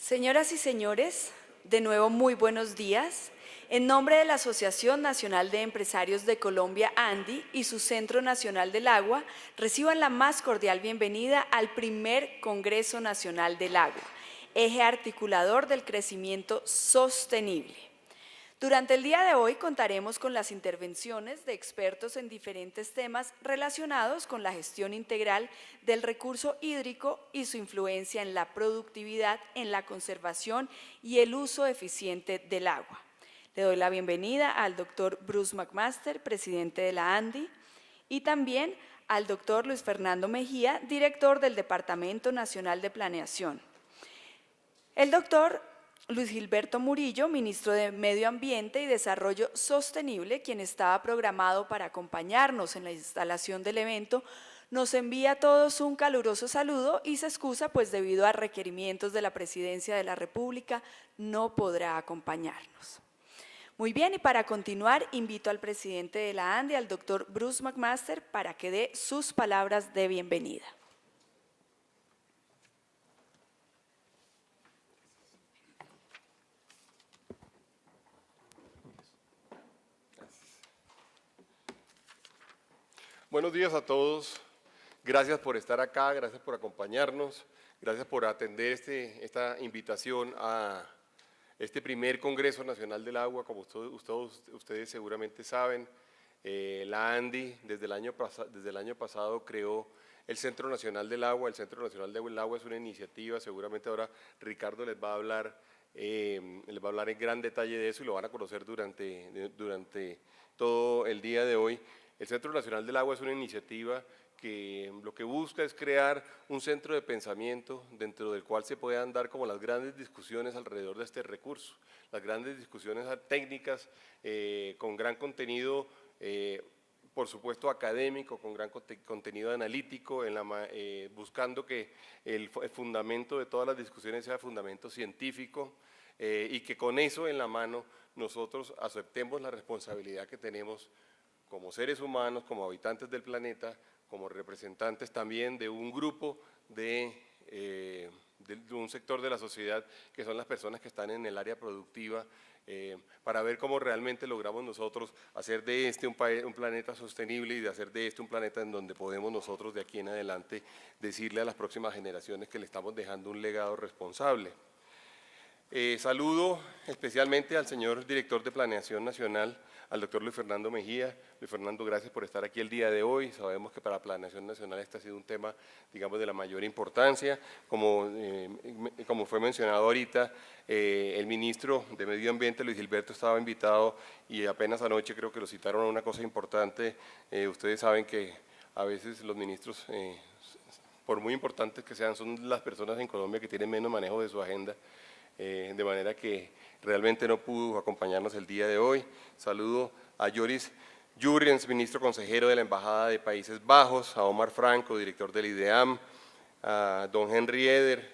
Señoras y señores, de nuevo muy buenos días. En nombre de la Asociación Nacional de Empresarios de Colombia, ANDI, y su Centro Nacional del Agua, reciban la más cordial bienvenida al primer Congreso Nacional del Agua, eje articulador del crecimiento sostenible. Durante el día de hoy contaremos con las intervenciones de expertos en diferentes temas relacionados con la gestión integral del recurso hídrico y su influencia en la productividad, en la conservación y el uso eficiente del agua. Le doy la bienvenida al doctor Bruce McMaster, presidente de la ANDI, y también al doctor Luis Fernando Mejía, director del Departamento Nacional de Planeación. El doctor Luis Gilberto Murillo, ministro de Medio Ambiente y Desarrollo Sostenible, quien estaba programado para acompañarnos en la instalación del evento, nos envía a todos un caluroso saludo y se excusa, pues debido a requerimientos de la Presidencia de la República no podrá acompañarnos. Muy bien, y para continuar, invito al presidente de la ANDI, al doctor Bruce McMaster, para que dé sus palabras de bienvenida. Buenos días a todos, gracias por estar acá, gracias por acompañarnos, gracias por atender esta invitación a este primer Congreso Nacional del Agua. Como ustedes seguramente saben, la ANDI desde el año pasado creó el Centro Nacional del Agua. El Centro Nacional del Agua es una iniciativa, seguramente ahora Ricardo les va a hablar en gran detalle de eso y lo van a conocer durante todo el día de hoy. El Centro Nacional del Agua es una iniciativa que lo que busca es crear un centro de pensamiento dentro del cual se puedan dar como las grandes discusiones alrededor de este recurso, las grandes discusiones técnicas con gran contenido, por supuesto académico, con gran contenido analítico, buscando que el fundamento de todas las discusiones sea fundamento científico y que con eso en la mano nosotros aceptemos la responsabilidad que tenemos como seres humanos, como habitantes del planeta, como representantes también de un grupo de un sector de la sociedad que son las personas que están en el área productiva, para ver cómo realmente logramos nosotros hacer de este un planeta sostenible y de hacer de este un planeta en donde podemos nosotros de aquí en adelante decirle a las próximas generaciones que le estamos dejando un legado responsable. Saludo especialmente al señor director de Planeación Nacional, al doctor Luis Fernando Mejía. Luis Fernando, gracias por estar aquí el día de hoy. Sabemos que para Planeación Nacional este ha sido un tema, digamos, de la mayor importancia. Como fue mencionado ahorita, el ministro de Medio Ambiente, Luis Gilberto, estaba invitado y apenas anoche creo que lo citaron a una cosa importante. Ustedes saben que a veces los ministros, por muy importantes que sean, son las personas en Colombia que tienen menos manejo de su agenda. De manera que realmente no pudo acompañarnos el día de hoy. Saludo a Joris Jurriens, ministro consejero de la Embajada de Países Bajos, a Omar Franco, director del IDEAM, a don Henry Eder,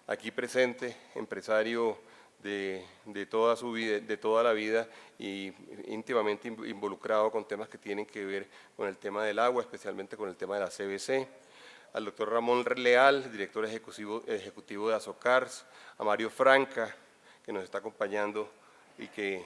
aquí presente, empresario de toda la vida y íntimamente involucrado con temas que tienen que ver con el tema del agua, especialmente con el tema de la CBC. Al doctor Ramón Leal, director ejecutivo de Azocars, a Mario Franca, que nos está acompañando y que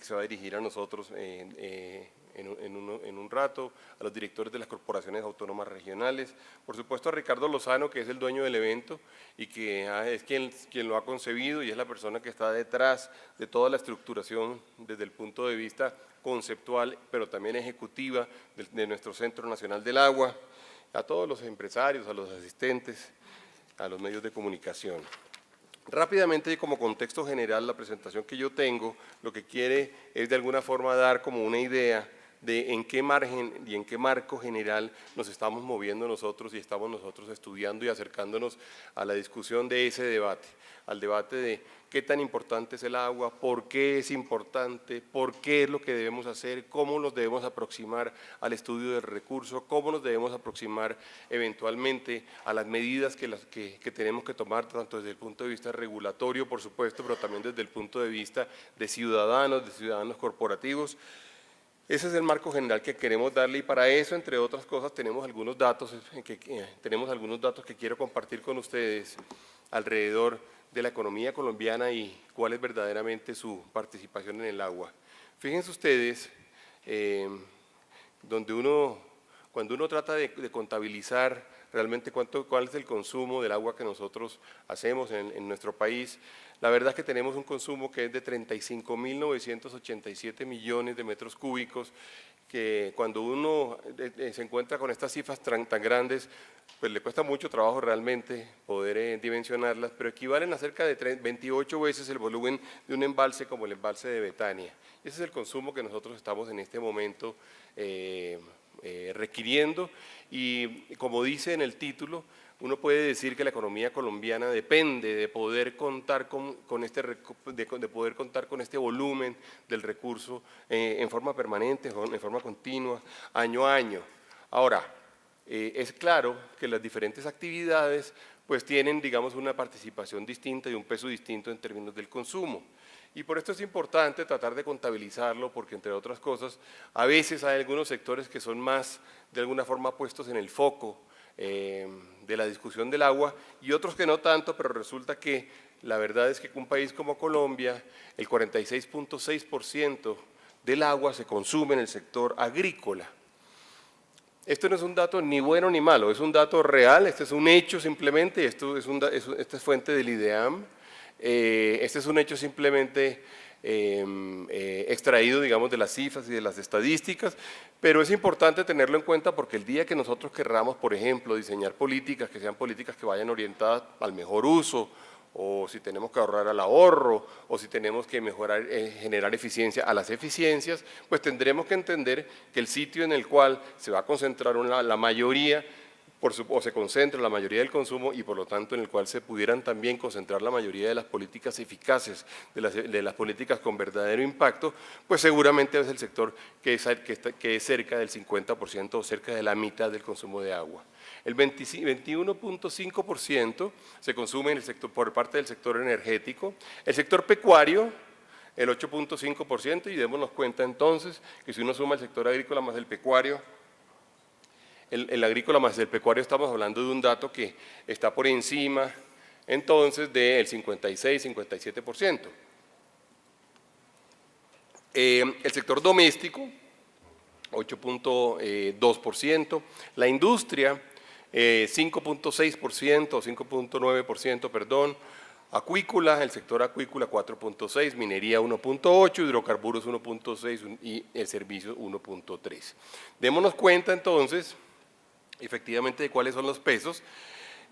se va a dirigir a nosotros en un rato, a los directores de las corporaciones autónomas regionales, por supuesto a Ricardo Lozano, que es el dueño del evento y que es quien lo ha concebido y es la persona que está detrás de toda la estructuración desde el punto de vista conceptual, pero también ejecutiva de nuestro Centro Nacional del Agua, a todos los empresarios, a los asistentes, a los medios de comunicación. Rápidamente y como contexto general, la presentación que yo tengo lo que quiere es de alguna forma dar como una idea de en qué margen y en qué marco general nos estamos moviendo nosotros y estamos nosotros estudiando y acercándonos a la discusión de ese debate, al debate de qué tan importante es el agua, por qué es importante, por qué es lo que debemos hacer, cómo nos debemos aproximar al estudio del recurso, cómo nos debemos aproximar eventualmente a las medidas que tenemos que tomar, tanto desde el punto de vista regulatorio, por supuesto, pero también desde el punto de vista de ciudadanos corporativos. Ese es el marco general que queremos darle y para eso, entre otras cosas, tenemos algunos datos que quiero compartir con ustedes alrededor de la economía colombiana y cuál es verdaderamente su participación en el agua. Fíjense ustedes, cuando uno trata de contabilizar realmente cuál es el consumo del agua que nosotros hacemos en nuestro país, la verdad es que tenemos un consumo que es de 35.987 millones de metros cúbicos, que cuando uno se encuentra con estas cifras tan grandes, pues le cuesta mucho trabajo realmente poder dimensionarlas, pero equivalen a cerca de 28 veces el volumen de un embalse como el embalse de Betania. Ese es el consumo que nosotros estamos en este momento requiriendo, y como dice en el título, uno puede decir que la economía colombiana depende de poder contar poder contar con este volumen del recurso en forma permanente, en forma continua, año a año. Ahora, es claro que las diferentes actividades pues tienen, digamos, una participación distinta y un peso distinto en términos del consumo. Y por esto es importante tratar de contabilizarlo, porque entre otras cosas, a veces hay algunos sectores que son más, de alguna forma, puestos en el foco de la discusión del agua, y otros que no tanto, pero resulta que la verdad es que un país como Colombia, el 46.6% del agua se consume en el sector agrícola. Esto no es un dato ni bueno ni malo, es un dato real, este es un hecho simplemente, esta es fuente del IDEAM, este es un hecho simplemente extraído, digamos, de las cifras y de las estadísticas, pero es importante tenerlo en cuenta porque el día que nosotros querramos, por ejemplo, diseñar políticas que sean políticas que vayan orientadas al mejor uso, o si tenemos que ahorrar al ahorro, o si tenemos que mejorar, generar eficiencia a las eficiencias, pues tendremos que entender que el sitio en el cual se va a concentrar la mayoría, o se concentra la mayoría del consumo, y por lo tanto en el cual se pudieran también concentrar la mayoría de las políticas eficaces, de las políticas con verdadero impacto, pues seguramente es el sector que es cerca del 50% o cerca de la mitad del consumo de agua. El 21.5% se consume por parte del sector energético, el sector pecuario el 8.5%, y démonos cuenta entonces que si uno suma el sector agrícola más el pecuario, el agrícola más el pecuario, estamos hablando de un dato que está por encima entonces del 56-57%. El sector doméstico, 8.2%, la industria, 5.6% o 5.9%, perdón, acuícola, el sector acuícola 4.6%, minería 1.8%, hidrocarburos 1.6% y el servicio 1.3%. Démonos cuenta entonces, efectivamente, de cuáles son los pesos.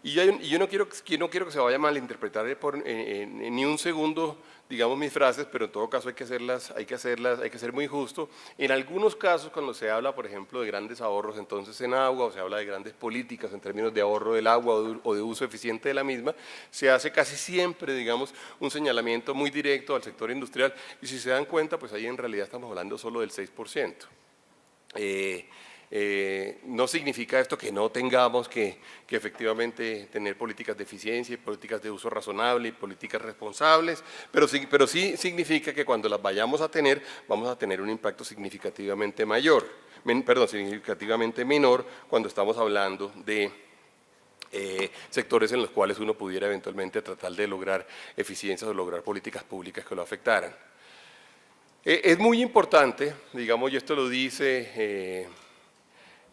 Y yo no quiero que se vaya a malinterpretar ni un segundo, digamos, mis frases, pero en todo caso hay que ser muy justo. En algunos casos, cuando se habla, por ejemplo, de grandes ahorros entonces en agua, o se habla de grandes políticas en términos de ahorro del agua o de uso eficiente de la misma, se hace casi siempre, digamos, un señalamiento muy directo al sector industrial, y si se dan cuenta, pues ahí en realidad estamos hablando solo del 6%. No significa esto que no tengamos que efectivamente tener políticas de eficiencia y políticas de uso razonable y políticas responsables, pero sí significa que cuando las vayamos a tener, vamos a tener un impacto significativamente significativamente menor cuando estamos hablando de sectores en los cuales uno pudiera eventualmente tratar de lograr eficiencias o lograr políticas públicas que lo afectaran. Es muy importante, digamos, y esto lo dice...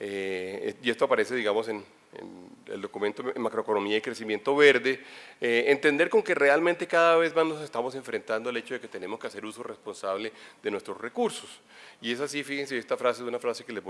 y esto aparece, digamos, en el documento Macroeconomía y Crecimiento Verde, entender con que realmente cada vez más nos estamos enfrentando al hecho de que tenemos que hacer uso responsable de nuestros recursos. Y es así, fíjense, esta frase es una frase que les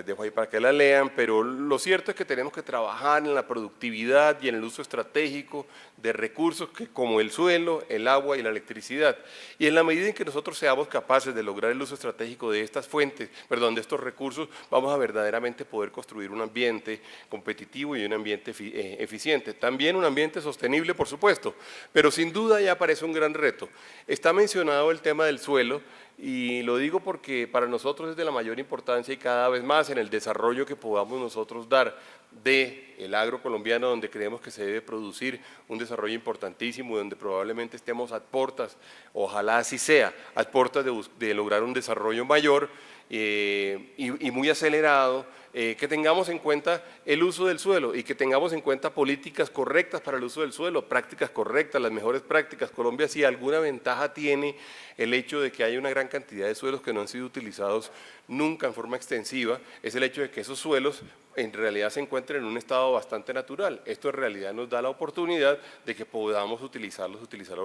dejo ahí para que la lean, pero lo cierto es que tenemos que trabajar en la productividad y en el uso estratégico de recursos como el suelo, el agua y la electricidad. Y en la medida en que nosotros seamos capaces de lograr el uso estratégico de estas fuentes, de estos recursos, vamos a verdaderamente poder construir un ambiente competitivo y un ambiente eficiente. También un ambiente sostenible, por supuesto, pero sin duda ya aparece un gran reto. Está mencionado el tema del suelo, Y lo digo porque para nosotros es de la mayor importancia y cada vez más en el desarrollo que podamos nosotros dar del agro colombiano, donde creemos que se debe producir un desarrollo importantísimo, donde probablemente estemos a puertas, ojalá así sea, a puertas de lograr un desarrollo mayor y muy acelerado, que tengamos en cuenta el uso del suelo y que tengamos en cuenta políticas correctas para el uso del suelo, prácticas correctas, las mejores prácticas. Colombia, si alguna ventaja tiene el hecho de que hay una gran cantidad de suelos que no han sido utilizados nunca en forma extensiva, es el hecho de que esos suelos en realidad se encuentren en un estado bastante natural. Esto en realidad nos da la oportunidad de que podamos utilizarlos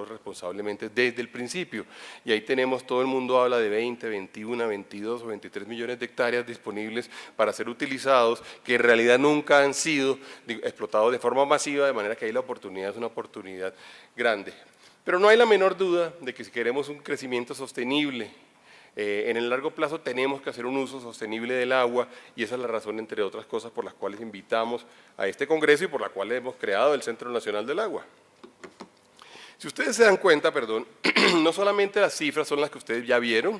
responsablemente desde el principio. Y ahí tenemos, todo el mundo habla de 20, 21, 22 o 23 millones de hectáreas disponibles para ser utilizados, que en realidad nunca han sido explotados de forma masiva, de manera que ahí la oportunidad es una oportunidad grande. Pero no hay la menor duda de que si queremos un crecimiento sostenible, en el largo plazo tenemos que hacer un uso sostenible del agua y esa es la razón, entre otras cosas, por las cuales invitamos a este Congreso y por la cual hemos creado el Centro Nacional del Agua. Si ustedes se dan cuenta, perdón, no solamente las cifras son las que ustedes ya vieron,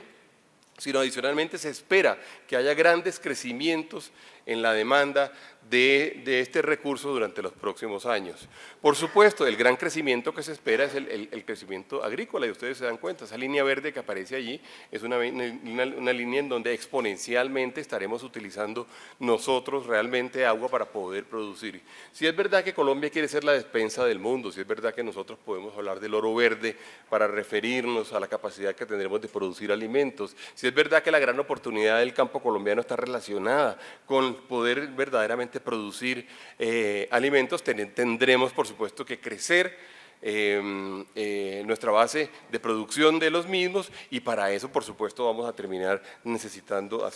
sino adicionalmente se espera que haya grandes crecimientos en la demanda de este recurso durante los próximos años. Por supuesto, el gran crecimiento que se espera es el crecimiento agrícola, y ustedes se dan cuenta, esa línea verde que aparece allí es una línea en donde exponencialmente estaremos utilizando nosotros realmente agua para poder producir. Si es verdad que Colombia quiere ser la despensa del mundo, si es verdad que nosotros podemos hablar del oro verde para referirnos a la capacidad que tendremos de producir alimentos, si es verdad que la gran oportunidad del campo colombiano está relacionada con poder verdaderamente producir alimentos, tendremos por supuesto que crecer nuestra base de producción de los mismos y para eso por supuesto vamos a terminar necesitando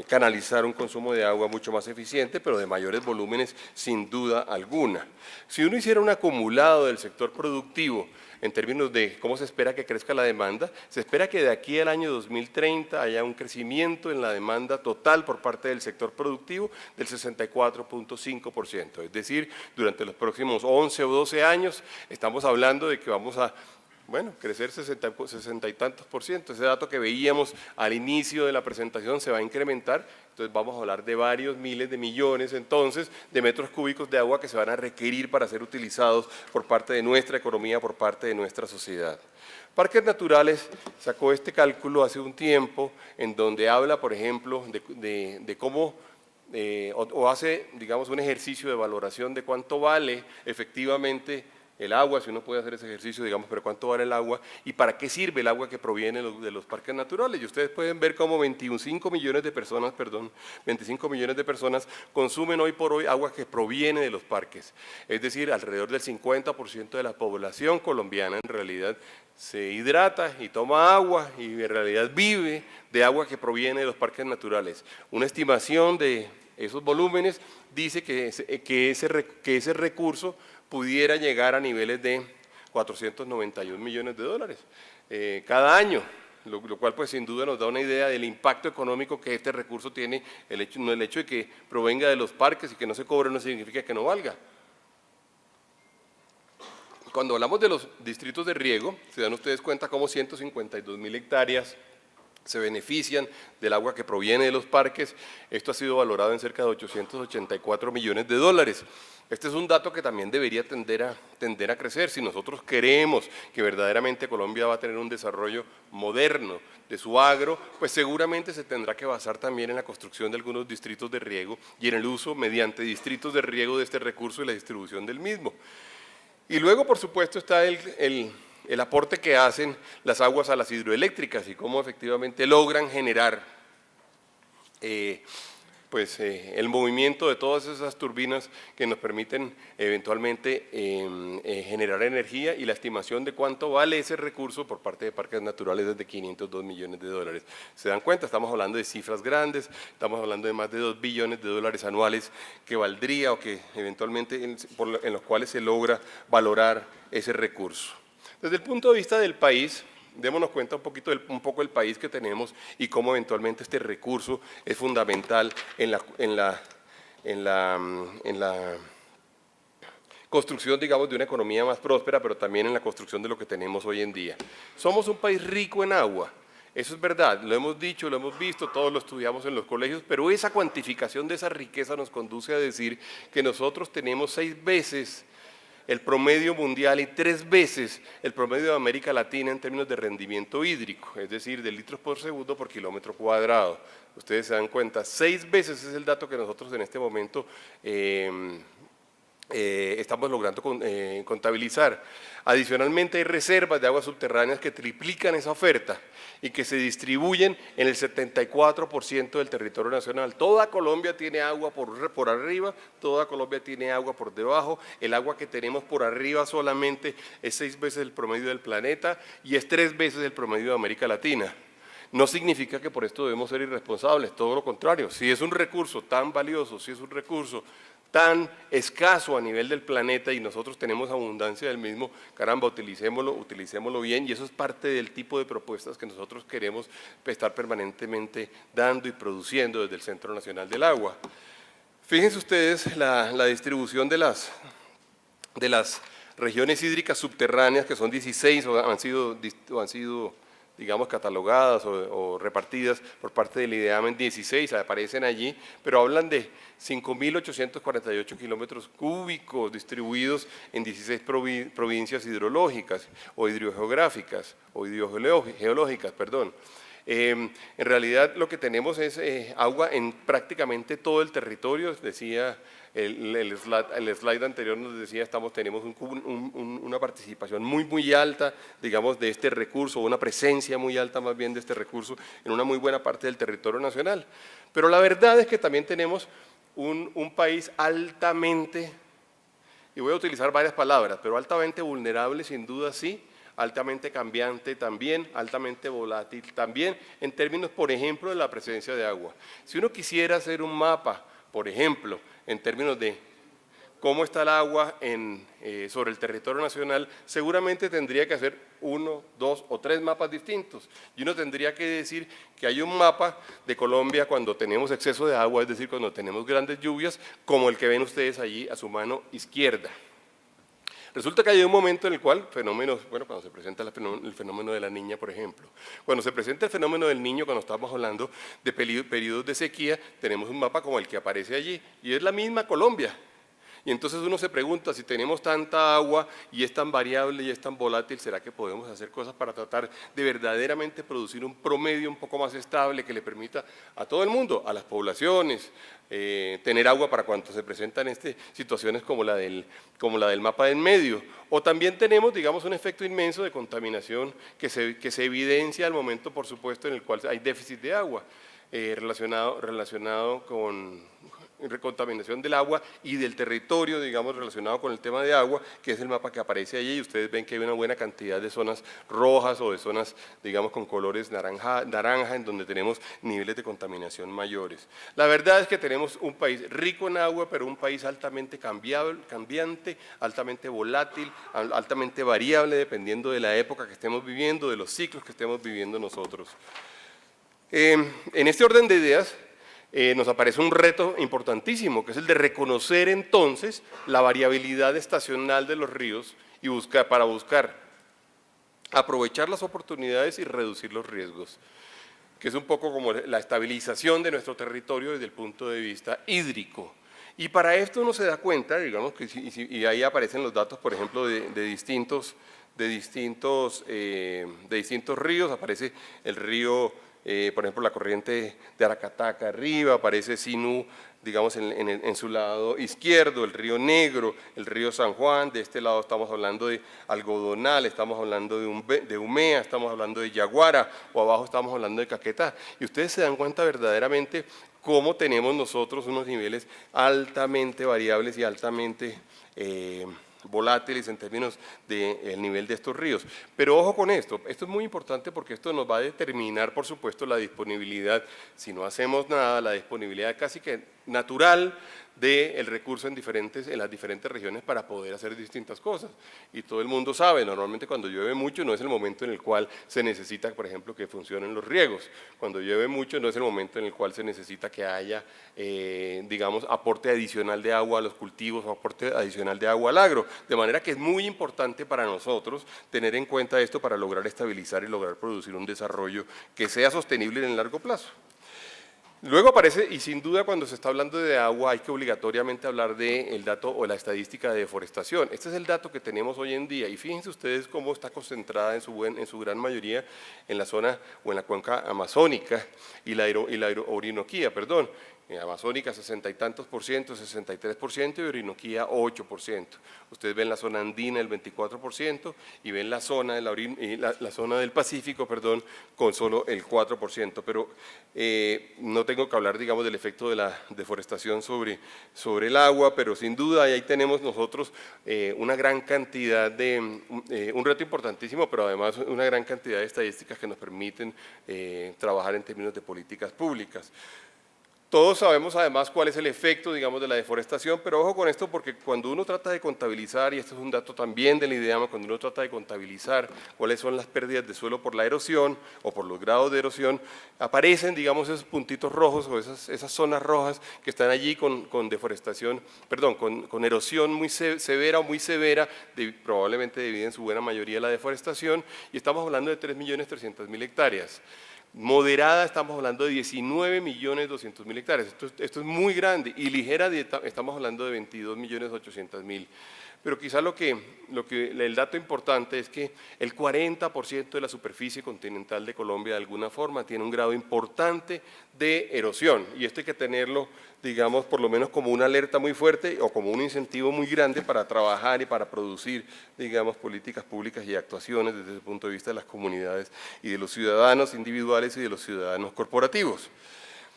canalizar un consumo de agua mucho más eficiente, pero de mayores volúmenes sin duda alguna. Si uno hiciera un acumulado del sector productivo en términos de cómo se espera que crezca la demanda, se espera que de aquí al año 2030 haya un crecimiento en la demanda total por parte del sector productivo del 64.5%. Es decir, durante los próximos 11 o 12 años estamos hablando de que vamos a crecer 60 y tantos por ciento. Ese dato que veíamos al inicio de la presentación se va a incrementar, entonces vamos a hablar de varios miles de millones entonces de metros cúbicos de agua que se van a requerir para ser utilizados por parte de nuestra economía, por parte de nuestra sociedad. Parques Naturales sacó este cálculo hace un tiempo en donde habla, por ejemplo, de cómo o hace, digamos, un ejercicio de valoración de cuánto vale efectivamente el agua, si uno puede hacer ese ejercicio, digamos, pero cuánto vale el agua y para qué sirve el agua que proviene de los parques naturales. Y ustedes pueden ver cómo 25 millones de personas consumen hoy por hoy agua que proviene de los parques. Es decir, alrededor del 50% de la población colombiana en realidad se hidrata y toma agua y en realidad vive de agua que proviene de los parques naturales. Una estimación de esos volúmenes dice que ese recurso pudiera llegar a niveles de 491 millones de dólares cada año, lo cual pues sin duda nos da una idea del impacto económico que este recurso tiene. El hecho de que provenga de los parques y que no se cobre no significa que no valga. Cuando hablamos de los distritos de riego, se dan ustedes cuenta cómo 152.000 hectáreas se benefician del agua que proviene de los parques. Esto ha sido valorado en cerca de 884 millones de dólares. Este es un dato que también debería tender a crecer. Si nosotros queremos que verdaderamente Colombia va a tener un desarrollo moderno de su agro, pues seguramente se tendrá que basar también en la construcción de algunos distritos de riego y en el uso mediante distritos de riego de este recurso y la distribución del mismo. Y luego, por supuesto, está el aporte que hacen las aguas a las hidroeléctricas y cómo efectivamente logran generar el movimiento de todas esas turbinas que nos permiten eventualmente generar energía, y la estimación de cuánto vale ese recurso por parte de Parques Naturales es de 502 millones de dólares. ¿Se dan cuenta? Estamos hablando de cifras grandes, estamos hablando de más de 2 billones de dólares anuales que valdría o que eventualmente en los cuales se logra valorar ese recurso. Desde el punto de vista del país, démonos cuenta un poco del país que tenemos y cómo eventualmente este recurso es fundamental en la construcción, digamos, de una economía más próspera, pero también en la construcción de lo que tenemos hoy en día. Somos un país rico en agua, eso es verdad, lo hemos dicho, lo hemos visto, todos lo estudiamos en los colegios, pero esa cuantificación de esa riqueza nos conduce a decir que nosotros tenemos 6 veces el promedio mundial y 3 veces el promedio de América Latina en términos de rendimiento hídrico, es decir, de litros por segundo por kilómetro cuadrado. Ustedes se dan cuenta, 6 veces es el dato que nosotros en este momento estamos logrando contabilizar. Adicionalmente hay reservas de aguas subterráneas que triplican esa oferta y que se distribuyen en el 74% del territorio nacional. Toda Colombia tiene agua por arriba, toda Colombia tiene agua por debajo. El agua que tenemos por arriba solamente es 6 veces el promedio del planeta y es 3 veces el promedio de América Latina. No significa que por esto debemos ser irresponsables, todo lo contrario. Si es un recurso tan valioso, si es un recurso tan escaso a nivel del planeta y nosotros tenemos abundancia del mismo, caramba, utilicémoslo bien, y eso es parte del tipo de propuestas que nosotros queremos estar permanentemente dando y produciendo desde el Centro Nacional del Agua. Fíjense ustedes la distribución de las regiones hídricas subterráneas, que son 16 o han sido digamos, catalogadas o repartidas por parte del IDEAM en 16, aparecen allí, pero hablan de 5.848 kilómetros cúbicos distribuidos en 16 provincias hidrológicas o hidrogeográficas o hidrogeológicas, perdón. En realidad lo que tenemos es agua en prácticamente todo el territorio, decía el slide anterior nos decía, tenemos una participación muy alta, digamos, de este recurso, una presencia muy alta más bien de este recurso en una muy buena parte del territorio nacional. Pero la verdad es que también tenemos un país altamente, y voy a utilizar varias palabras, pero altamente vulnerable sin duda sí, altamente cambiante también, altamente volátil también, en términos, por ejemplo, de la presencia de agua. Si uno quisiera hacer un mapa, por ejemplo, en términos de cómo está el agua sobre el territorio nacional, seguramente tendría que hacer 1, 2 o 3 mapas distintos. Y uno tendría que decir que hay un mapa de Colombia cuando tenemos exceso de agua, es decir, cuando tenemos grandes lluvias, como el que ven ustedes allí a su mano izquierda. Resulta que hay un momento en el cual fenómenos, bueno, cuando se presenta el fenómeno de la niña, por ejemplo, cuando se presenta el fenómeno del niño, cuando estamos hablando de periodos de sequía, tenemos un mapa como el que aparece allí, y es la misma Colombia. Y entonces uno se pregunta, si tenemos tanta agua y es tan variable y es tan volátil, ¿será que podemos hacer cosas para tratar de verdaderamente producir un promedio un poco más estable que le permita a todo el mundo, a las poblaciones, tener agua para cuando se presentan situaciones como la del mapa del medio? O también tenemos, digamos, un efecto inmenso de contaminación que se evidencia al momento, por supuesto, en el cual hay déficit de agua, relacionado con contaminación del agua y del territorio, digamos, relacionado con el tema de agua, que es el mapa que aparece allí, y ustedes ven que hay una buena cantidad de zonas rojas o de zonas, digamos, con colores naranja, en donde tenemos niveles de contaminación mayores. La verdad es que tenemos un país rico en agua, pero un país altamente cambiante, altamente volátil, altamente variable, dependiendo de la época que estemos viviendo, de los ciclos que estemos viviendo nosotros. En este orden de ideas, nos aparece un reto importantísimo, que es el de reconocer entonces la variabilidad estacional de los ríos y para buscar aprovechar las oportunidades y reducir los riesgos, que es un poco como la estabilización de nuestro territorio desde el punto de vista hídrico. Y para esto uno se da cuenta, digamos, y ahí aparecen los datos, por ejemplo, de distintos ríos. Aparece el río, por ejemplo, la corriente de Aracataca arriba, aparece Sinú, digamos, en su lado izquierdo, el río Negro, el río San Juan. De este lado estamos hablando de Algodonal, estamos hablando de Umea, estamos hablando de Yaguara, o abajo estamos hablando de Caquetá. Y ustedes se dan cuenta verdaderamente cómo tenemos nosotros unos niveles altamente variables y altamente volátiles en términos del nivel de estos ríos. Pero ojo con esto es muy importante porque esto nos va a determinar, por supuesto, la disponibilidad, si no hacemos nada, la disponibilidad casi que natural del recurso en las diferentes regiones para poder hacer distintas cosas. Y todo el mundo sabe, normalmente cuando llueve mucho no es el momento en el cual se necesita, por ejemplo, que funcionen los riegos. Cuando llueve mucho no es el momento en el cual se necesita que haya, digamos, aporte adicional de agua a los cultivos o aporte adicional de agua al agro. De manera que es muy importante para nosotros tener en cuenta esto para lograr estabilizar y lograr producir un desarrollo que sea sostenible en el largo plazo. Luego aparece, y sin duda cuando se está hablando de agua hay que obligatoriamente hablar del dato o la estadística de deforestación. Este es el dato que tenemos hoy en día y fíjense ustedes cómo está concentrada en su gran mayoría en la zona o en la cuenca amazónica y la Orinoquía, perdón. Amazónica 60 y tantos por ciento, 63% y Orinoquía 8%. Ustedes ven la zona andina el 24% y ven la zona, la zona del Pacífico, perdón, con solo el 4%. Pero no tengo que hablar, digamos, del efecto de la deforestación sobre el agua, pero sin duda ahí tenemos nosotros una gran cantidad un reto importantísimo, pero además una gran cantidad de estadísticas que nos permiten trabajar en términos de políticas públicas. Todos sabemos además cuál es el efecto, digamos, de la deforestación, pero ojo con esto porque cuando uno trata de contabilizar, y esto es un dato también del IDEAMA, cuando uno trata de contabilizar cuáles son las pérdidas de suelo por la erosión o por los grados de erosión, aparecen, digamos, esos puntitos rojos o esas zonas rojas que están allí con deforestación, perdón, con erosión muy severa o muy severa, probablemente debido en su buena mayoría a la deforestación, y estamos hablando de 3.300.000 hectáreas. Moderada estamos hablando de 19.200.000 hectáreas, esto es muy grande, y ligera estamos hablando de 22.800.000. Pero quizá el dato importante es que el 40% de la superficie continental de Colombia de alguna forma tiene un grado importante de erosión, y esto hay que tenerlo, digamos, por lo menos como una alerta muy fuerte o como un incentivo muy grande para trabajar y para producir, digamos, políticas públicas y actuaciones desde el punto de vista de las comunidades y de los ciudadanos individuales y de los ciudadanos corporativos.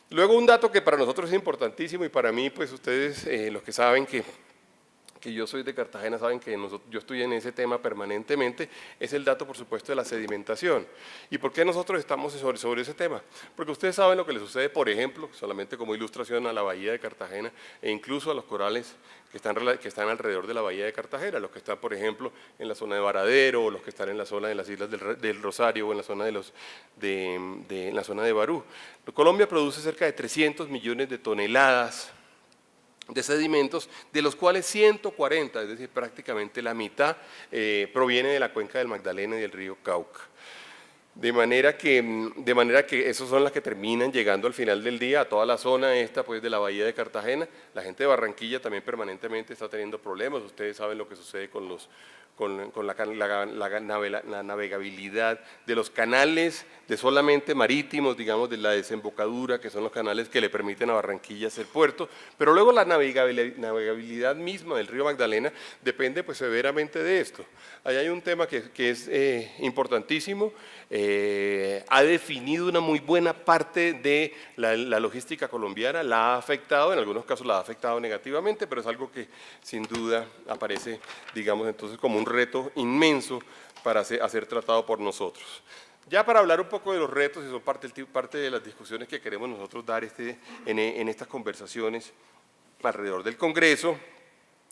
Luego un dato que para nosotros es importantísimo y para mí, pues ustedes, los que saben que yo soy de Cartagena, saben que yo estoy en ese tema permanentemente, es el dato, por supuesto, de la sedimentación. ¿Y por qué nosotros estamos sobre ese tema? Porque ustedes saben lo que le sucede, por ejemplo, solamente como ilustración, a la bahía de Cartagena e incluso a los corales que están alrededor de la bahía de Cartagena, los que están, por ejemplo, en la zona de Varadero, o los que están en la zona de las Islas del Rosario, o en la zona en la zona de Barú. Colombia produce cerca de 300 millones de toneladas de sedimentos, de los cuales 140, es decir, prácticamente la mitad, proviene de la cuenca del Magdalena y del río Cauca. De manera que esos son las que terminan llegando al final del día a toda la zona esta pues de la bahía de Cartagena. La gente de Barranquilla también permanentemente está teniendo problemas. Ustedes saben lo que sucede con la navegabilidad de los canales de solamente marítimos, digamos, de la desembocadura, que son los canales que le permiten a Barranquilla ser puerto, pero luego la navegabilidad misma del río Magdalena depende pues severamente de esto. Ahí hay un tema que es importantísimo, ha definido una muy buena parte de la logística colombiana, la ha afectado, en algunos casos la ha afectado negativamente, pero es algo que sin duda aparece, digamos, entonces como un reto inmenso para ser tratado por nosotros. Ya para hablar un poco de los retos, y son parte de las discusiones que queremos nosotros dar en estas conversaciones alrededor del Congreso,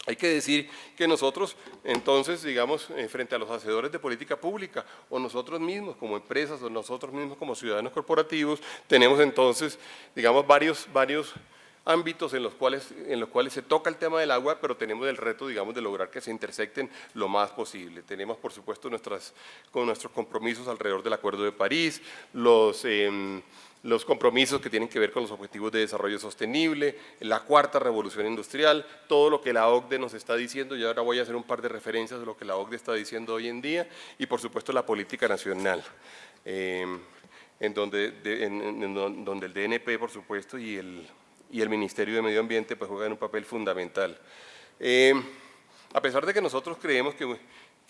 hay que decir que nosotros, entonces, digamos, frente a los hacedores de política pública, o nosotros mismos como empresas, o nosotros mismos como ciudadanos corporativos, tenemos entonces, digamos, varios ámbitos en los cuales se toca el tema del agua, pero tenemos el reto, digamos, de lograr que se intersecten lo más posible. Tenemos, por supuesto, nuestros compromisos alrededor del Acuerdo de París, los compromisos que tienen que ver con los objetivos de desarrollo sostenible, la cuarta revolución industrial, todo lo que la OCDE nos está diciendo, y ahora voy a hacer un par de referencias de lo que la OCDE está diciendo hoy en día, y por supuesto la política nacional, en donde el DNP, por supuesto, y el Ministerio de Medio Ambiente pues juegan un papel fundamental. A pesar de que nosotros creemos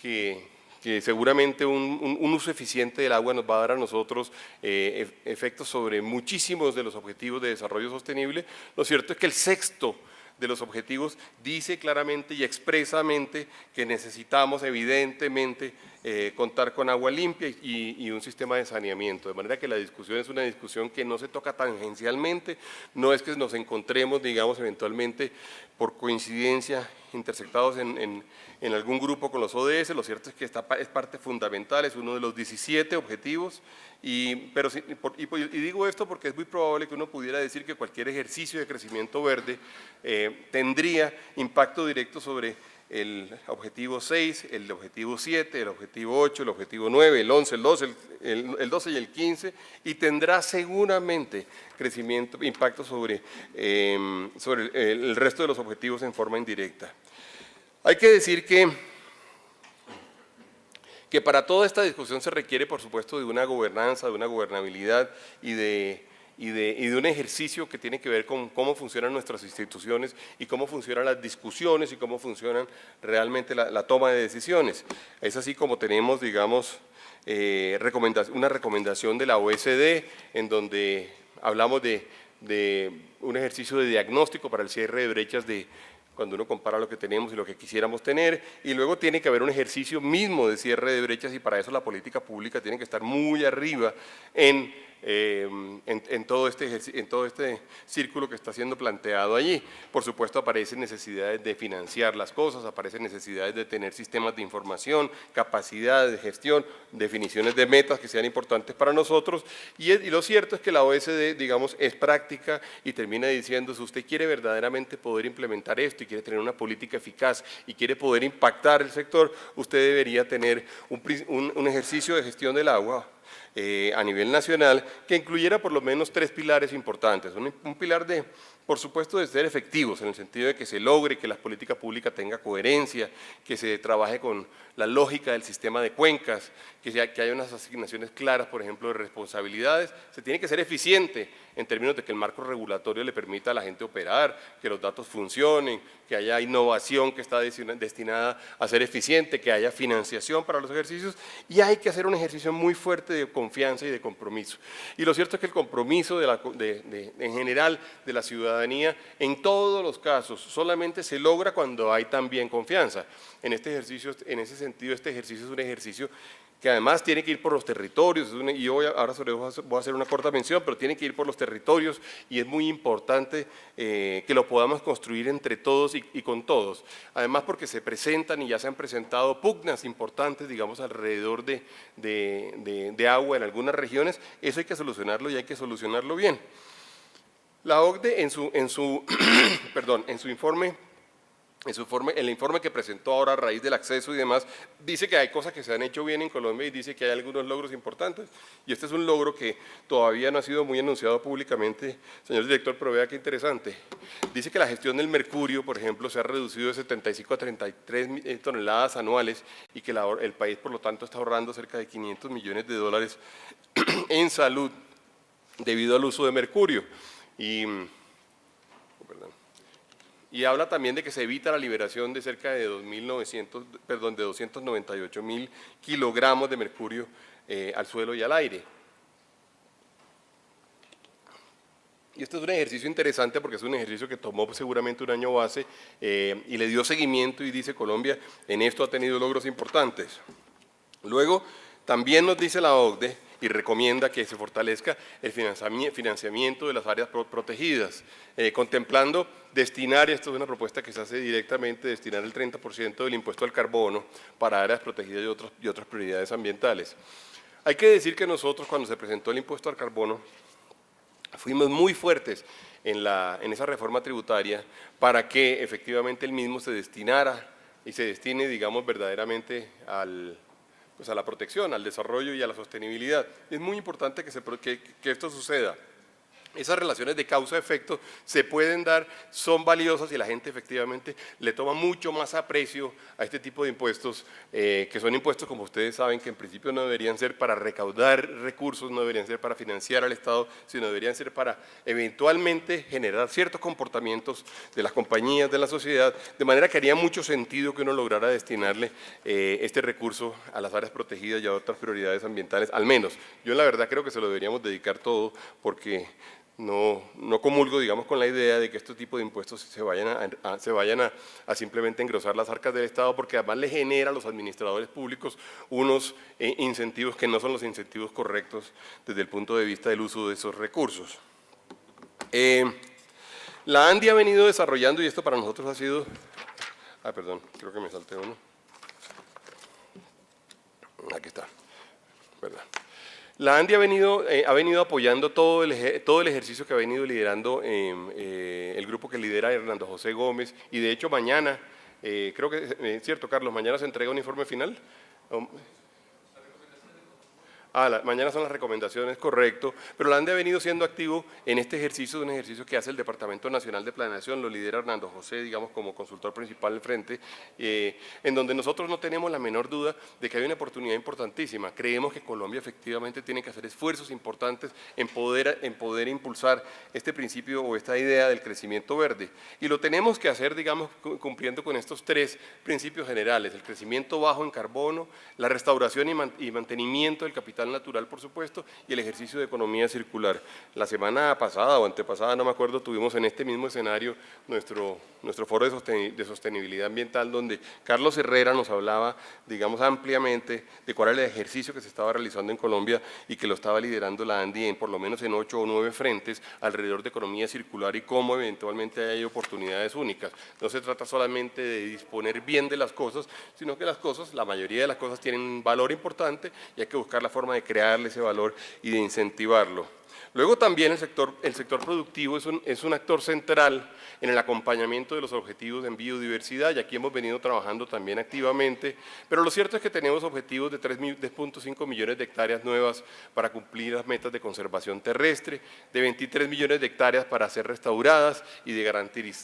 que seguramente un uso eficiente del agua nos va a dar a nosotros efectos sobre muchísimos de los objetivos de desarrollo sostenible, lo cierto es que el sexto de los objetivos dice claramente y expresamente que necesitamos evidentemente contar con agua limpia y un sistema de saneamiento, de manera que la discusión es una discusión que no se toca tangencialmente, no es que nos encontremos, digamos, eventualmente por coincidencia intersectados en algún grupo con los ODS, lo cierto es que es parte fundamental, es uno de los 17 objetivos, y digo esto porque es muy probable que uno pudiera decir que cualquier ejercicio de crecimiento verde tendría impacto directo sobre el objetivo 6, el objetivo 7, el objetivo 8, el objetivo 9, el 11, el 12 y el 15, y tendrá seguramente impacto sobre el resto de los objetivos en forma indirecta. Hay que decir que para toda esta discusión se requiere, por supuesto, de una gobernanza, de una gobernabilidad y de un ejercicio que tiene que ver con cómo funcionan nuestras instituciones y cómo funcionan las discusiones y cómo funcionan realmente la toma de decisiones. Es así como tenemos, digamos, una recomendación de la OECD en donde hablamos de un ejercicio de diagnóstico para el cierre de brechas cuando uno compara lo que tenemos y lo que quisiéramos tener, y luego tiene que haber un ejercicio mismo de cierre de brechas, y para eso la política pública tiene que estar muy arriba en todo este círculo que está siendo planteado allí. Por supuesto, aparecen necesidades de financiar las cosas, aparecen necesidades de tener sistemas de información, capacidades de gestión, definiciones de metas que sean importantes para nosotros, y lo cierto es que la OECD, digamos, es práctica y termina diciendo, si usted quiere verdaderamente poder implementar esto y quiere tener una política eficaz y quiere poder impactar el sector, usted debería tener un ejercicio de gestión del agua a nivel nacional que incluyera por lo menos 3 pilares importantes. Un pilar por supuesto, de ser efectivos, en el sentido de que se logre que la política pública tenga coherencia, que se trabaje con la lógica del sistema de cuencas, que haya unas asignaciones claras, por ejemplo, de responsabilidades. Se tiene que ser eficiente en términos de que el marco regulatorio le permita a la gente operar, que los datos funcionen, que haya innovación que está destinada a ser eficiente, que haya financiación para los ejercicios, y hay que hacer un ejercicio muy fuerte de confianza y de compromiso. Y lo cierto es que el compromiso en general de la ciudadanía en todos los casos solamente se logra cuando hay también confianza. En ese sentido, este ejercicio es un ejercicio que además tiene que ir por los territorios, y ahora sobre eso voy a hacer una corta mención, pero tiene que ir por los territorios, y es muy importante que lo podamos construir entre todos y con todos. Además, porque se presentan y ya se han presentado pugnas importantes, digamos, alrededor de agua en algunas regiones. Eso hay que solucionarlo y hay que solucionarlo bien. La OCDE en su informe, el informe que presentó ahora a raíz del acceso y demás, dice que hay cosas que se han hecho bien en Colombia y dice que hay algunos logros importantes. Y este es un logro que todavía no ha sido muy anunciado públicamente, señor director, pero vea qué interesante. Dice que la gestión del mercurio, por ejemplo, se ha reducido de 75 a 33 toneladas anuales y que el país, por lo tanto, está ahorrando cerca de $500 millones en salud debido al uso de mercurio. Y habla también de que se evita la liberación de cerca de 298.000 kilogramos de mercurio al suelo y al aire. Y esto es un ejercicio interesante porque es un ejercicio que tomó seguramente un año base y le dio seguimiento, y dice Colombia en esto ha tenido logros importantes. Luego, también nos dice la OCDE y recomienda que se fortalezca el financiamiento de las áreas protegidas, contemplando destinar, y esto es una propuesta que se hace directamente, destinar el 30% del impuesto al carbono para áreas protegidas y otras prioridades ambientales. Hay que decir que nosotros, cuando se presentó el impuesto al carbono, fuimos muy fuertes en esa reforma tributaria para que efectivamente el mismo se destinara y se destine, digamos, verdaderamente a la protección, al desarrollo y a la sostenibilidad. Es muy importante que esto suceda. Esas relaciones de causa-efecto se pueden dar, son valiosas, y la gente efectivamente le toma mucho más aprecio a este tipo de impuestos, que son impuestos, como ustedes saben, que en principio no deberían ser para recaudar recursos, no deberían ser para financiar al Estado, sino deberían ser para eventualmente generar ciertos comportamientos de las compañías, de la sociedad, de manera que haría mucho sentido que uno lograra destinarle este recurso a las áreas protegidas y a otras prioridades ambientales, al menos. Yo la verdad creo que se lo deberíamos dedicar todo, porque no comulgo, digamos, con la idea de que este tipo de impuestos se vayan a simplemente engrosar las arcas del Estado, porque además le genera a los administradores públicos unos incentivos que no son los incentivos correctos desde el punto de vista del uso de esos recursos. La ANDI ha venido desarrollando, y esto para nosotros ha sido… perdón, creo que me salté uno. Aquí está, ¿verdad? La ANDI ha venido apoyando todo el ejercicio que ha venido liderando el grupo que lidera Hernando José Gómez, y de hecho mañana, creo que es cierto, Carlos, mañana se entrega un informe final. Mañana son las recomendaciones, correcto, pero la ANDI ha venido siendo activo en este ejercicio, un ejercicio que hace el Departamento Nacional de Planeación, lo lidera Hernando José, digamos, como consultor principal del frente, en donde nosotros no tenemos la menor duda de que hay una oportunidad importantísima. Creemos que Colombia efectivamente tiene que hacer esfuerzos importantes en poder impulsar este principio o esta idea del crecimiento verde, y lo tenemos que hacer, digamos, cumpliendo con estos tres principios generales: el crecimiento bajo en carbono, la restauración y mantenimiento del capital natural, por supuesto, y el ejercicio de economía circular. La semana pasada o antepasada, no me acuerdo, tuvimos en este mismo escenario nuestro foro de sostenibilidad ambiental, donde Carlos Herrera nos hablaba, digamos, ampliamente de cuál era el ejercicio que se estaba realizando en Colombia y que lo estaba liderando la ANDI por lo menos en 8 o 9 frentes alrededor de economía circular, y cómo eventualmente hay oportunidades únicas. No se trata solamente de disponer bien de las cosas, sino que las cosas, la mayoría de las cosas tienen un valor importante y hay que buscar la forma de crearle ese valor y de incentivarlo. Luego también el sector productivo es un actor central en el acompañamiento de los objetivos en biodiversidad, y aquí hemos venido trabajando también activamente, pero lo cierto es que tenemos objetivos de 3.5 millones de hectáreas nuevas para cumplir las metas de conservación terrestre, de 23 millones de hectáreas para ser restauradas y de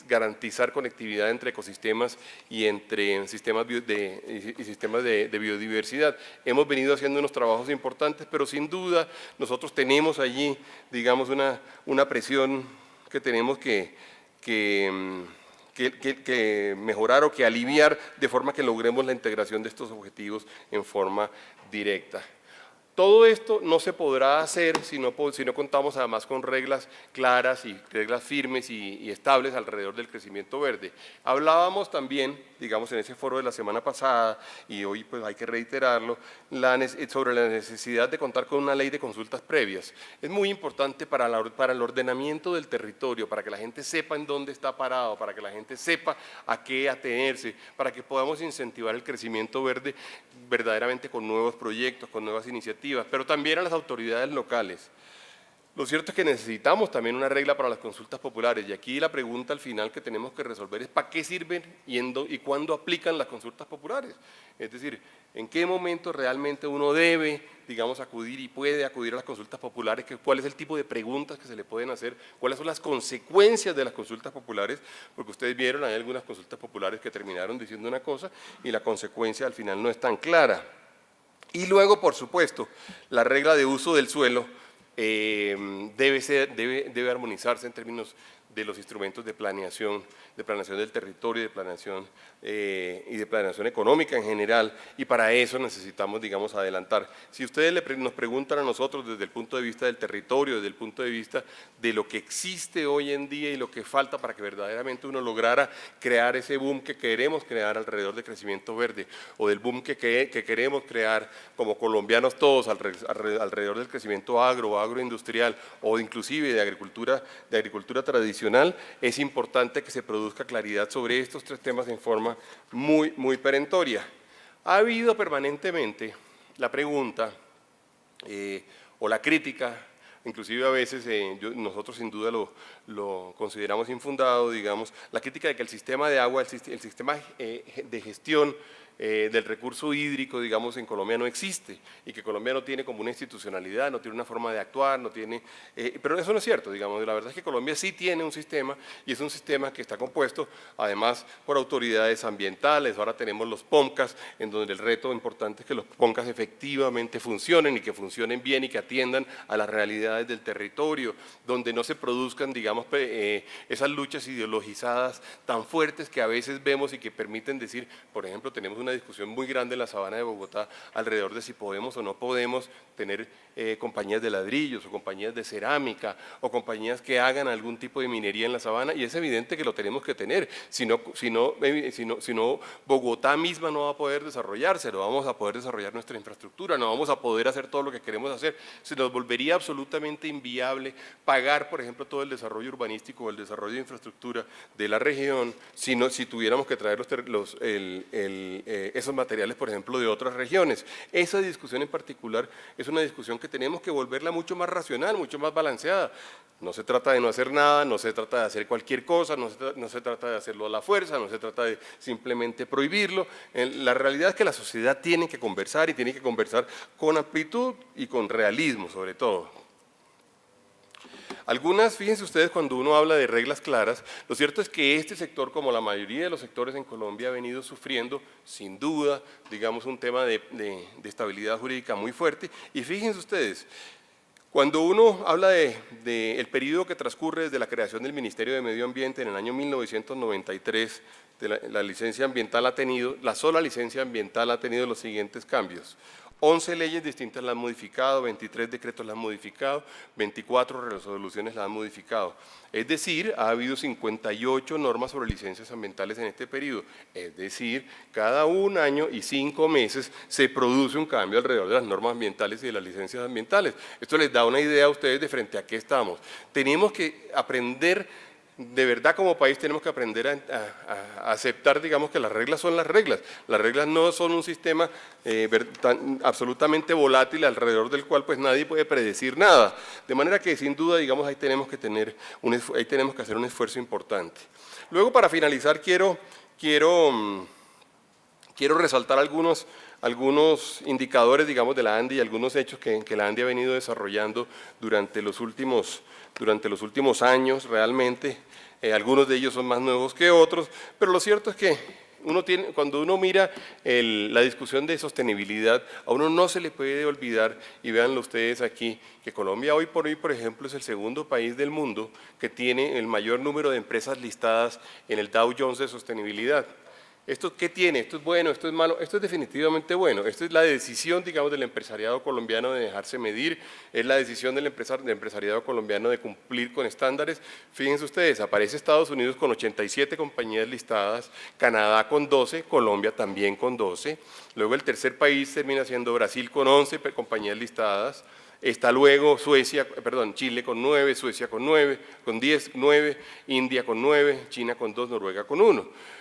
garantizar conectividad entre ecosistemas y entre sistemas de biodiversidad. Hemos venido haciendo unos trabajos importantes, pero sin duda nosotros tenemos allí, digamos, una presión que tenemos que mejorar o que aliviar, de forma que logremos la integración de estos objetivos en forma directa. Todo esto no se podrá hacer si no contamos además con reglas claras y reglas firmes y estables alrededor del crecimiento verde. Hablábamos también, digamos, en ese foro de la semana pasada, y hoy pues hay que reiterarlo, sobre la necesidad de contar con una ley de consultas previas. Es muy importante para el ordenamiento del territorio, para que la gente sepa en dónde está parado, para que la gente sepa a qué atenerse, para que podamos incentivar el crecimiento verde verdaderamente con nuevos proyectos, con nuevas iniciativas, pero también a las autoridades locales. Lo cierto es que necesitamos también una regla para las consultas populares, y aquí la pregunta al final que tenemos que resolver es ¿para qué sirven y cuándo aplican las consultas populares? Es decir, ¿en qué momento realmente uno debe, digamos, acudir y puede acudir a las consultas populares? ¿Cuál es el tipo de preguntas que se le pueden hacer? ¿Cuáles son las consecuencias de las consultas populares? Porque ustedes vieron, hay algunas consultas populares que terminaron diciendo una cosa y la consecuencia al final no es tan clara. Y luego, por supuesto, la regla de uso del suelo debe armonizarse en términos de los instrumentos de planeación del territorio, de planeación y de planeación económica en general, y para eso necesitamos, digamos, adelantar. Si ustedes nos preguntan a nosotros desde el punto de vista del territorio, desde el punto de vista de lo que existe hoy en día y lo que falta para que verdaderamente uno lograra crear ese boom que queremos crear alrededor del crecimiento verde, o del boom que queremos crear como colombianos todos alrededor del crecimiento agroindustrial, o inclusive de agricultura tradicional, es importante que se produzca claridad sobre estos tres temas en forma muy perentoria. Ha habido permanentemente la pregunta o la crítica, inclusive a veces nosotros sin duda lo consideramos infundado, digamos, la crítica de que el sistema de agua, el sistema de gestión del recurso hídrico, digamos, en Colombia no existe, y que Colombia no tiene como una institucionalidad, no tiene una forma de actuar, no tiene, pero eso no es cierto, digamos. La verdad es que Colombia sí tiene un sistema, y es un sistema que está compuesto además por autoridades ambientales. Ahora tenemos los POMCAS, en donde el reto importante es que los POMCAS efectivamente funcionen, y que funcionen bien y que atiendan a las realidades del territorio, donde no se produzcan, digamos, esas luchas ideologizadas tan fuertes que a veces vemos y que permiten decir, por ejemplo, tenemos una una discusión muy grande en la sabana de Bogotá alrededor de si podemos o no podemos tener compañías de ladrillos o compañías de cerámica o compañías que hagan algún tipo de minería en la sabana, y es evidente que lo tenemos que tener, si no Bogotá misma no va a poder desarrollarse, no vamos a poder desarrollar nuestra infraestructura, no vamos a poder hacer todo lo que queremos hacer, se nos volvería absolutamente inviable pagar, por ejemplo, todo el desarrollo urbanístico o el desarrollo de infraestructura de la región si tuviéramos que traer esos materiales, por ejemplo, de otras regiones. Esa discusión en particular es una discusión que tenemos que volverla mucho más racional, mucho más balanceada. No se trata de no hacer nada, no se trata de hacer cualquier cosa, no se trata de hacerlo a la fuerza, no se trata de simplemente prohibirlo. La realidad es que la sociedad tiene que conversar y tiene que conversar con amplitud y con realismo sobre todo. Fíjense ustedes, cuando uno habla de reglas claras, lo cierto es que este sector, como la mayoría de los sectores en Colombia, ha venido sufriendo, sin duda, digamos, un tema de estabilidad jurídica muy fuerte. Y fíjense ustedes, cuando uno habla del periodo que transcurre desde la creación del Ministerio de Medio Ambiente en el año 1993, la licencia ambiental la sola licencia ambiental ha tenido los siguientes cambios. 11 leyes distintas la han modificado, 23 decretos la han modificado, 24 resoluciones la han modificado. Es decir, ha habido 58 normas sobre licencias ambientales en este periodo. Es decir, cada 1 año y 5 meses se produce un cambio alrededor de las normas ambientales y de las licencias ambientales. Esto les da una idea a ustedes de frente a qué estamos. Tenemos que aprender. De verdad, como país tenemos que aprender a aceptar, digamos, que las reglas son las reglas. Las reglas no son un sistema absolutamente volátil alrededor del cual pues nadie puede predecir nada. De manera que sin duda, digamos, ahí tenemos que hacer un esfuerzo importante. Luego, para finalizar, quiero resaltar algunos indicadores, digamos, de la ANDI y algunos hechos que la ANDI ha venido desarrollando durante los últimos años realmente. Algunos de ellos son más nuevos que otros, pero lo cierto es que cuando uno mira la discusión de sostenibilidad, a uno no se le puede olvidar, y véanlo ustedes aquí, que Colombia hoy por hoy, por ejemplo, es el segundo país del mundo que tiene el mayor número de empresas listadas en el Dow Jones de sostenibilidad. ¿Esto qué tiene? ¿Esto es bueno? ¿Esto es malo? Esto es definitivamente bueno. Esto es la decisión, digamos, del empresariado colombiano de dejarse medir, es la decisión del empresariado colombiano de cumplir con estándares. Fíjense ustedes, aparece Estados Unidos con 87 compañías listadas, Canadá con 12, Colombia también con 12. Luego el tercer país termina siendo Brasil con 11 compañías listadas. Está luego Chile con 9, Suecia con 9, con 10, 9, India con 9, China con 2, Noruega con 1.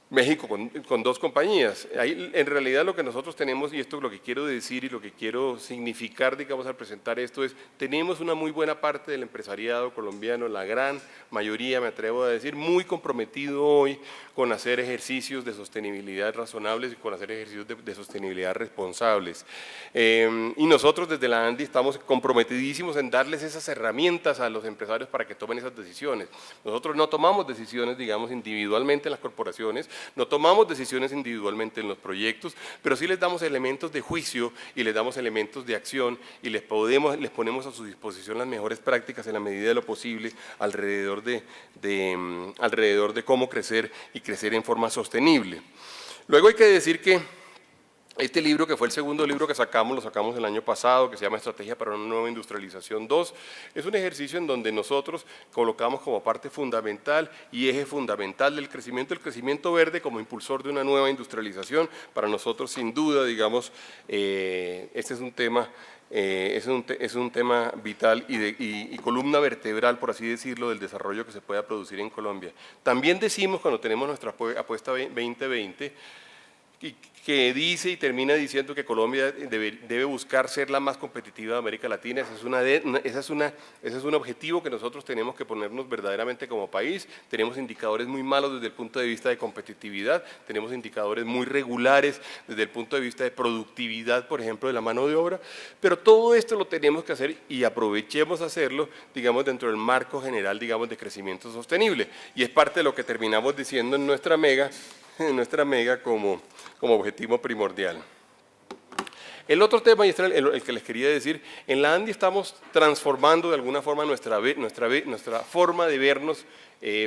México con 2 compañías. Ahí, en realidad lo que nosotros tenemos, y esto es lo que quiero decir y lo que quiero significar, digamos, al presentar esto es, tenemos una muy buena parte del empresariado colombiano, la gran mayoría, me atrevo a decir, muy comprometido hoy con hacer ejercicios de sostenibilidad razonables y con hacer ejercicios de sostenibilidad responsables. Y nosotros desde la ANDI estamos comprometidísimos en darles esas herramientas a los empresarios para que tomen esas decisiones. Nosotros no tomamos decisiones, digamos, individualmente en las corporaciones, no tomamos decisiones individualmente en los proyectos, pero sí les damos elementos de juicio y les damos elementos de acción y les ponemos a su disposición las mejores prácticas en la medida de lo posible alrededor de cómo crecer y crecer en forma sostenible. Luego hay que decir que este libro, que fue el segundo libro que lo sacamos el año pasado, que se llama Estrategia para una nueva industrialización 2, es un ejercicio en donde nosotros colocamos como parte fundamental y eje fundamental del crecimiento, el crecimiento verde como impulsor de una nueva industrialización. Para nosotros, sin duda, digamos, este es un tema vital y columna vertebral, por así decirlo, del desarrollo que se pueda producir en Colombia. También decimos, cuando tenemos nuestra apuesta 2020, que dice y termina diciendo que Colombia debe buscar ser la más competitiva de América Latina. Ese es un objetivo que nosotros tenemos que ponernos verdaderamente como país. Tenemos indicadores muy malos desde el punto de vista de competitividad, tenemos indicadores muy regulares desde el punto de vista de productividad, por ejemplo, de la mano de obra, pero todo esto lo tenemos que hacer y aprovechemos hacerlo, digamos, dentro del marco general, digamos, de crecimiento sostenible. Y es parte de lo que terminamos diciendo en nuestra mega como objetivo primordial. El otro tema, y este es el que les quería decir, en la ANDI estamos transformando de alguna forma nuestra forma de vernos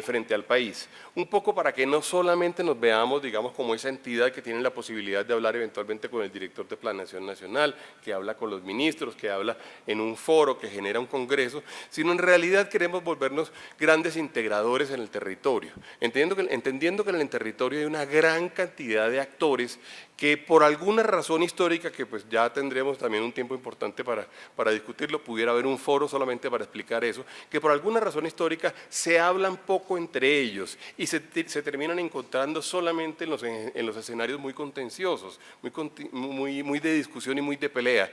frente al país. Un poco para que no solamente nos veamos, digamos, como esa entidad que tiene la posibilidad de hablar eventualmente con el director de Planeación Nacional, que habla con los ministros, que habla en un foro, que genera un congreso, sino en realidad queremos volvernos grandes integradores en el territorio, entendiendo que en el territorio hay una gran cantidad de actores que por alguna razón histórica, que pues ya tendremos también un tiempo importante para discutirlo, pudiera haber un foro solamente para explicar eso, que por alguna razón histórica se hablan poco entre ellos y se terminan encontrando solamente en los escenarios muy contenciosos, muy de discusión y muy de pelea.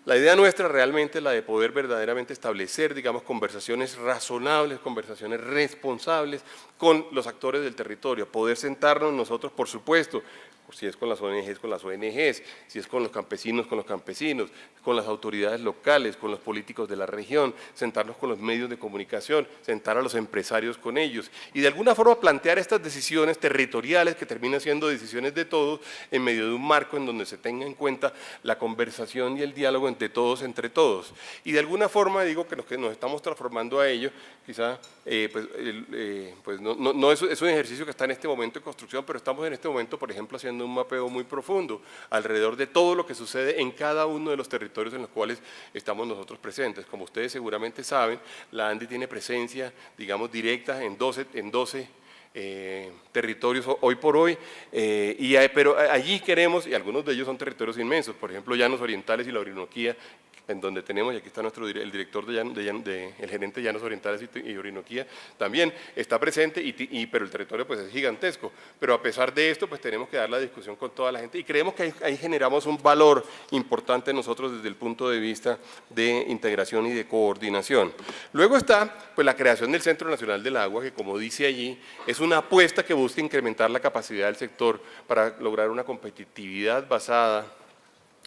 La idea nuestra realmente es la de poder verdaderamente establecer, digamos, conversaciones razonables, conversaciones responsables con los actores del territorio, poder sentarnos nosotros, por supuesto, si es con las ONGs, si es con los campesinos, con las autoridades locales, con los políticos de la región, sentarnos con los medios de comunicación, sentar a los empresarios con ellos y de alguna forma plantear estas decisiones territoriales que terminan siendo decisiones de todos en medio de un marco en donde se tenga en cuenta la conversación y el diálogo entre todos. Y de alguna forma digo que nos estamos transformando a ello, quizá no es un ejercicio que está en este momento en construcción, pero estamos en este momento, por ejemplo, haciendo un mapeo muy profundo alrededor de todo lo que sucede en cada uno de los territorios en los cuales estamos nosotros presentes. Como ustedes seguramente saben, la ANDI tiene presencia, digamos, directa en 12 territorios hoy por hoy, pero allí queremos, y algunos de ellos son territorios inmensos, por ejemplo, Llanos Orientales y la Orinoquía, en donde tenemos, y aquí está el director el gerente de Llanos Orientales y Orinoquía, también está presente, pero el territorio pues es gigantesco. Pero a pesar de esto, pues tenemos que dar la discusión con toda la gente y creemos que ahí generamos un valor importante nosotros desde el punto de vista de integración y de coordinación. Luego está pues la creación del Centro Nacional del Agua, que como dice allí, es una apuesta que busca incrementar la capacidad del sector para lograr una competitividad basada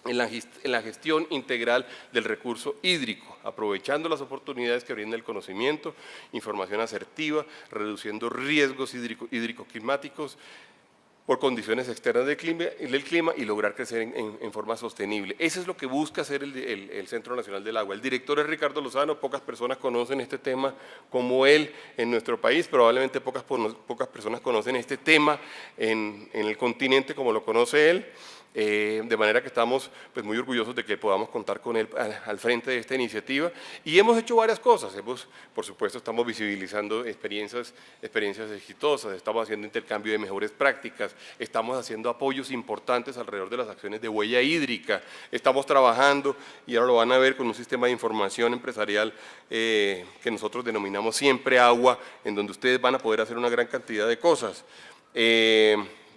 en la gestión integral del recurso hídrico, aprovechando las oportunidades que brinda el conocimiento, información asertiva, reduciendo riesgos hídrico-climáticos por condiciones externas del clima y lograr crecer en forma sostenible. Eso es lo que busca hacer el Centro Nacional del Agua. El director es Ricardo Lozano, pocas personas conocen este tema como él en nuestro país, probablemente pocas personas conocen este tema en el continente como lo conoce él. De manera que estamos pues, muy orgullosos de que podamos contar con él al frente de esta iniciativa y hemos hecho varias cosas, por supuesto estamos visibilizando experiencias exitosas, estamos haciendo intercambio de mejores prácticas, estamos haciendo apoyos importantes alrededor de las acciones de huella hídrica, estamos trabajando y ahora lo van a ver con un sistema de información empresarial que nosotros denominamos Siempre Agua, en donde ustedes van a poder hacer una gran cantidad de cosas.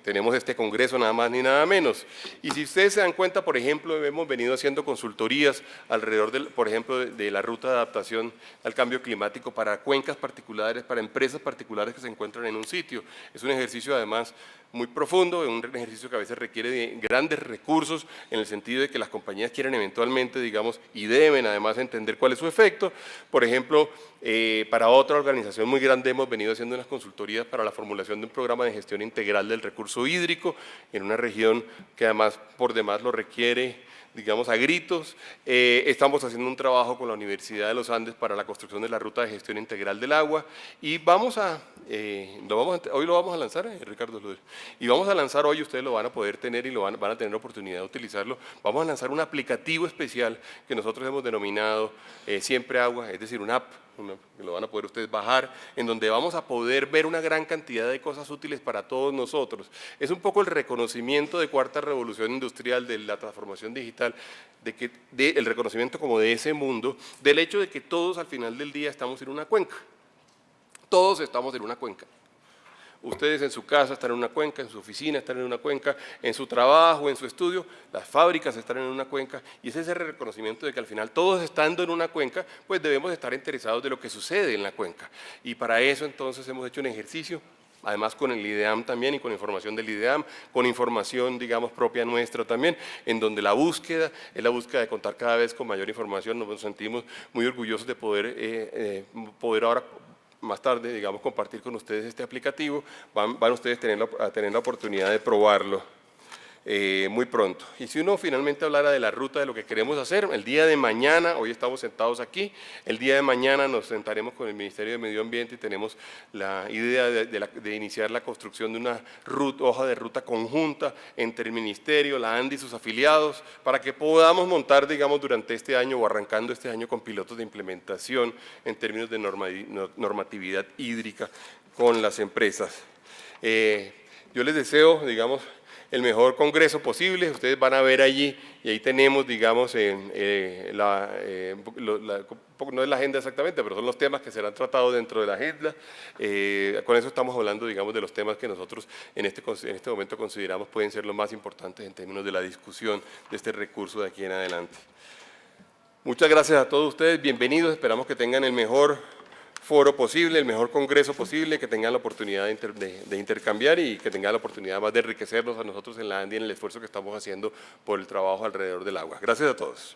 Tenemos este congreso nada más ni nada menos. Y si ustedes se dan cuenta, por ejemplo, hemos venido haciendo consultorías alrededor, por ejemplo, de la ruta de adaptación al cambio climático para cuencas particulares, para empresas particulares que se encuentran en un sitio. Es un ejercicio además muy profundo, un ejercicio que a veces requiere de grandes recursos en el sentido de que las compañías quieren eventualmente, digamos, y deben además entender cuál es su efecto. Por ejemplo, para otra organización muy grande hemos venido haciendo unas consultorías para la formulación de un programa de gestión integral del recurso hídrico en una región que además por demás lo requiere, digamos, a gritos. Estamos haciendo un trabajo con la Universidad de los Andes para la construcción de la ruta de gestión integral del agua y hoy lo vamos a lanzar, Ricardo, y vamos a lanzar hoy, ustedes lo van a poder tener y van a tener la oportunidad de utilizarlo, vamos a lanzar un aplicativo especial que nosotros hemos denominado Siempre Agua, es decir, una app, que lo van a poder ustedes bajar, en donde vamos a poder ver una gran cantidad de cosas útiles para todos nosotros. Es un poco el reconocimiento de cuarta revolución industrial, de la transformación digital, el reconocimiento como de ese mundo, del hecho de que todos al final del día estamos en una cuenca. Todos estamos en una cuenca. Ustedes en su casa están en una cuenca, en su oficina están en una cuenca, en su trabajo, en su estudio, las fábricas están en una cuenca y ese es el reconocimiento de que al final todos estando en una cuenca, pues debemos estar interesados de lo que sucede en la cuenca. Y para eso entonces hemos hecho un ejercicio, además con el IDEAM también y con información del IDEAM, con información, digamos, propia nuestra también, en donde la búsqueda es la búsqueda de contar cada vez con mayor información. Nos sentimos muy orgullosos de poder ahora, más tarde, digamos, compartir con ustedes este aplicativo. Van ustedes a tener la oportunidad de probarlo. muy pronto. Y si uno finalmente hablara de la ruta de lo que queremos hacer, el día de mañana, hoy estamos sentados aquí, el día de mañana nos sentaremos con el Ministerio de Medio Ambiente y tenemos la idea de iniciar la construcción de una hoja de ruta conjunta entre el Ministerio, la ANDI y sus afiliados, para que podamos montar, digamos, durante este año o arrancando este año con pilotos de implementación en términos de normatividad hídrica con las empresas. Yo les deseo, digamos, el mejor congreso posible. Ustedes van a ver allí, y ahí tenemos, digamos, no es la agenda exactamente, pero son los temas que serán tratados dentro de la agenda. Con eso estamos hablando, digamos, de los temas que nosotros en este momento consideramos pueden ser los más importantes en términos de la discusión de este recurso de aquí en adelante. Muchas gracias a todos ustedes, bienvenidos, esperamos que tengan el mejor foro posible, el mejor congreso posible, que tengan la oportunidad de intercambiar y que tengan la oportunidad más de enriquecernos a nosotros en la ANDI en el esfuerzo que estamos haciendo por el trabajo alrededor del agua. Gracias a todos.